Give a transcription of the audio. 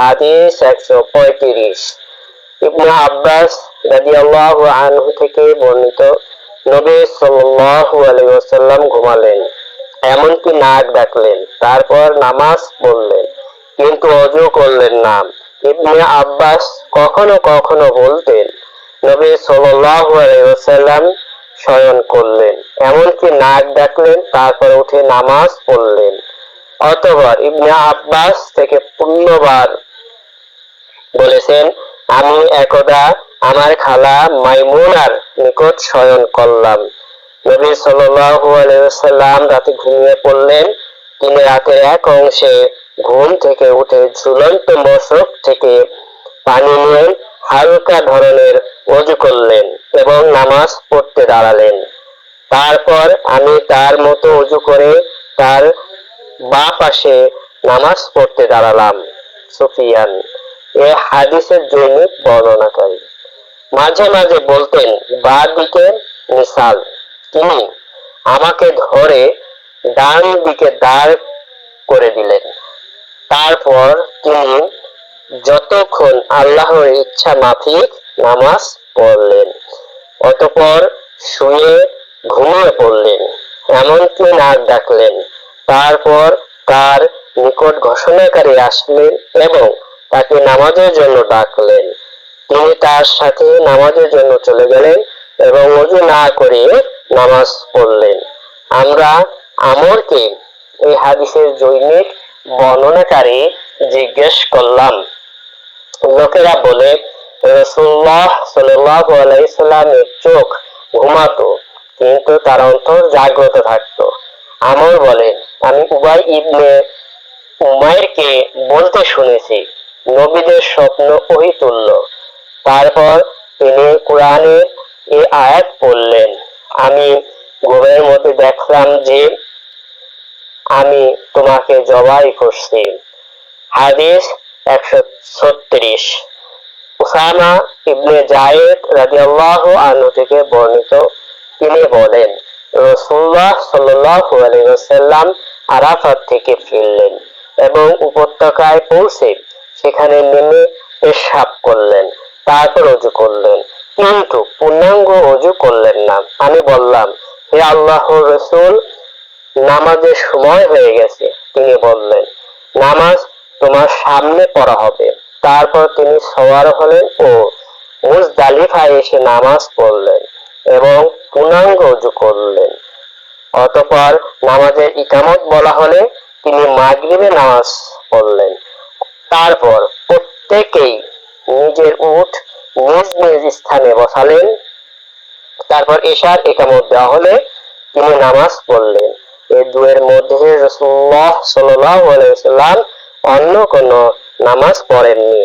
হাদিস 135। ইবনে আব্বাস রাদিয়াল্লাহু আনহু থেকে বর্ণিত, নবী সাল্লাল্লাহু আলাইহি ওয়াসাল্লাম ঘুমালেন, এমনকি নাক ডাকলেন, তারপর নামাজ পড়লেন, কিন্তু ওযু করলেন না। ইবনে আব্বাস কখনো কখনো বলতেন, নবী সাল্লাল্লাহু আলাইহি ওয়াসাল্লাম শয়ন করলেন, এমনকি নাক ডাকলেন, তারপর উঠে নামাজ পড়লেন। অতঃপর ইবনে আব্বাস থেকে পূর্ণবার বলেছেন, আমি একদা আমার খালা মাইমুনার নিকট শয়ন করলাম। নবী সাল্লাল্লাহু আলাইহি ওয়াসাল্লাম রাতে ঘুমিয়ে পড়লেন। তিনি রাতের এক অংশে ঘুম থেকে উঠে ঝুলন্ত মশক থেকে পানি নিয়ে হালকা ধরনের ওযু করলেন এবং নামাজ পড়তে দাঁড়ালেন। তারপর আমি তার মতো ওযু করে তার বাঁ পাশে নামাজ পড়তে দাঁড়ালাম। সুফিয়ান এ হাদিসের জৈনিক বর্ণনাকারী। মাঝে মাঝে বলতেন, বাঁ দিকে মিসাল। তিনি আমাকে ধরে ডান দিকে দাঁড় করে দিলেন। তারপর তিনি যতক্ষণ আল্লাহর ইচ্ছা মাফিক নামাজ পড়লেন, অতঃপর শুয়ে ঘুমিয়ে পড়লেন, এমনকি নাক ডাকলেন। তারপর তার নিকট ঘোষণাকারী আসলেন এবং তাকে নামাজের জন্য ডাকলেন। তিনি তার সাথে নামাজের জন্য চলে গেলেন এবং ওযু না করে নামাজ পড়লেন। আমরা আমরকে এই হাদিসের জৈনিক বর্ণনাকারী জিজ্ঞেস করলাম। লোকেরা বলে, রাসূলুল্লাহ সাল্লাল্লাহু আলাইহি সাল্লামের চোখ ঘুমাতো, কিন্তু তার অন্তর জাগ্রত থাকতো। আমর বলেন, আমি উবাই ইবনে উমাইরকে বলতে শুনেছি, নবীদের স্বপ্ন ওহী তুল্য। তারপর তিনি কুরআনের এই আয়াত পড়লেন, আমি ঘুমের মধ্যে দেখলাম যে আমি তোমাকে জবাই করছি। হাদিস 136। উসামা ইবনে যায়েদ রাদিয়াল্লাহু আনহু থেকে বর্ণিত, তিনি বলেন, রাসূলুল্লাহ সাল্লাল্লাহু আলাইহি ওয়াসাল্লাম আরাফাত থেকে ফিরলেন এবং উপত্যকায় পৌঁছে সেখানে নেমে পেশাব করলেন, তারপর ওযু করলেন, কিন্তু পূর্ণাঙ্গ ওযু করলেন না। আমি বললাম, হে আল্লাহর রাসূল, নামাজের সময় হয়ে গেছে। তিনি বললেন, নামাজ তোমার সামনে পড়া হবে। তারপর তিনি সওয়ার হলেন ও মুজদালিফায় এসে নামাজ পড়লেন এবং পূর্ণাঙ্গ ওযু করলেন। অতঃপর নামাজের ইকামত বলা হলে তিনি মাগরিবে নামাজ পড়লেন। তারপর প্রত্যেকেই নিজের উট নিজ নিজ স্থানে বসালেন। তারপর এশার ইকামত দেওয়া হলে তিনি নামাজ পড়লেন। এই দুয়ের মধ্যে রাসূলুল্লাহ সাল্লাল্লাহু আলাইহি ওয়াসাল্লাম অন্য কোন নামাজ পড়েননি।